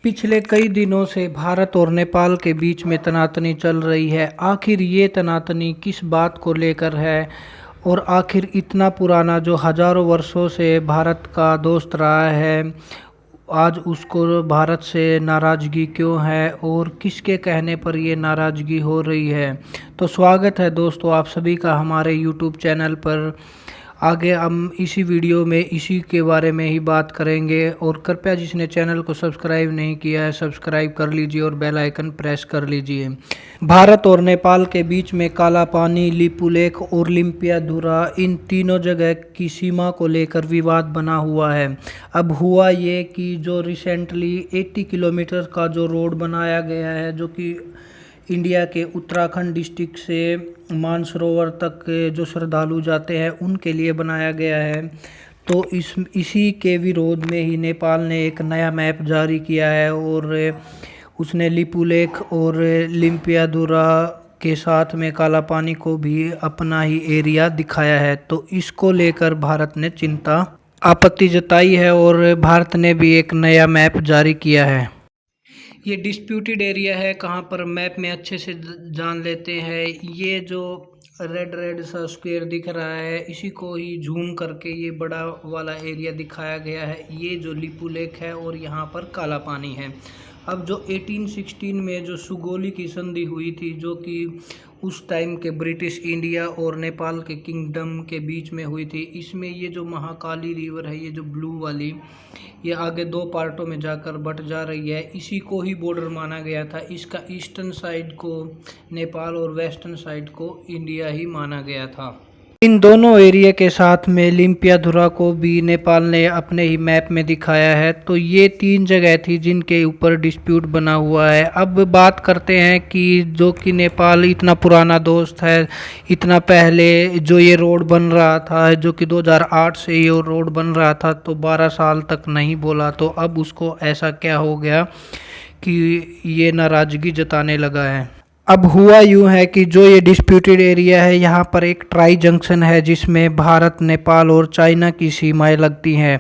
पिछले कई दिनों से भारत और नेपाल के बीच में तनातनी चल रही है। आखिर ये तनातनी किस बात को लेकर है और आखिर इतना पुराना जो हज़ारों वर्षों से भारत का दोस्त रहा है, आज उसको भारत से नाराज़गी क्यों है और किसके कहने पर ये नाराज़गी हो रही है। तो स्वागत है दोस्तों आप सभी का हमारे यूट्यूब चैनल पर। आगे हम इसी वीडियो में इसी के बारे में ही बात करेंगे और कृपया जिसने चैनल को सब्सक्राइब नहीं किया है सब्सक्राइब कर लीजिए और बेल आइकन प्रेस कर लीजिए। भारत और नेपाल के बीच में काला पानी, लिपुलेख और लिम्पियाधुरा इन तीनों जगह की सीमा को लेकर विवाद बना हुआ है। अब हुआ ये कि जो रिसेंटली 80 किलोमीटर का जो रोड बनाया गया है, जो कि इंडिया के उत्तराखंड डिस्ट्रिक्ट से मानसरोवर तक के जो श्रद्धालु जाते हैं उनके लिए बनाया गया है, तो इसी के विरोध में ही नेपाल ने एक नया मैप जारी किया है और उसने लिपुलेख और लिम्पियाधुरा के साथ में काला पानी को भी अपना ही एरिया दिखाया है। तो इसको लेकर भारत ने चिंता आपत्ति जताई है और भारत ने भी एक नया मैप जारी किया है। ये डिस्प्यूटेड एरिया है, कहाँ पर मैप में अच्छे से जान लेते हैं। ये जो रेड सा स्क्वायर दिख रहा है इसी को ही झूम करके ये बड़ा वाला एरिया दिखाया गया है। ये जो लिपुलेख है और यहाँ पर काला पानी है। अब जो 1816 में जो सुगोली की संधि हुई थी, जो कि उस टाइम के ब्रिटिश इंडिया और नेपाल के किंगडम के बीच में हुई थी, इसमें ये जो महाकाली रिवर है, ये जो ब्लू वाली, ये आगे दो पार्टों में जाकर बट जा रही है। इसी को ही बॉर्डर माना गया था। इसका ईस्टर्न साइड को नेपाल और वेस्टर्न साइड को इंडिया ही माना गया था। इन दोनों एरिया के साथ में लिम्पियाधुरा को भी नेपाल ने अपने ही मैप में दिखाया है। तो ये तीन जगह थी जिनके ऊपर डिस्प्यूट बना हुआ है। अब बात करते हैं कि जो कि नेपाल इतना पुराना दोस्त है, इतना पहले जो ये रोड बन रहा था, जो कि 2008 से ये रोड बन रहा था, तो 12 साल तक नहीं बोला, तो अब उसको ऐसा क्या हो गया कि ये नाराज़गी जताने लगा है। अब हुआ यूँ है कि जो ये डिस्प्यूटेड एरिया है, यहाँ पर एक ट्राई जंक्शन है जिसमें भारत, नेपाल और चाइना की सीमाएं लगती हैं।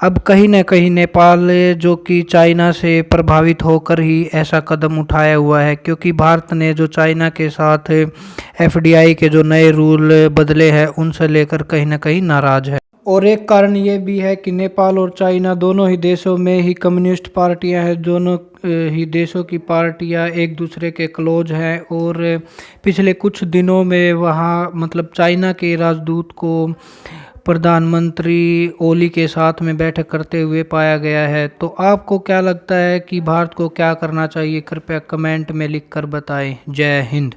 अब कहीं ना कहीं नेपाल जो कि चाइना से प्रभावित होकर ही ऐसा कदम उठाया हुआ है, क्योंकि भारत ने जो चाइना के साथ FDI के जो नए रूल बदले हैं उनसे लेकर कहीं ना कहीं नाराज़ है। और एक कारण ये भी है कि नेपाल और चाइना दोनों ही देशों में ही कम्युनिस्ट पार्टियां हैं, दोनों ही देशों की पार्टियां एक दूसरे के क्लोज हैं। और पिछले कुछ दिनों में वहाँ मतलब चाइना के राजदूत को प्रधानमंत्री ओली के साथ में बैठक करते हुए पाया गया है। तो आपको क्या लगता है कि भारत को क्या करना चाहिए? कृपया कमेंट में लिखकर बताएं। जय हिंद।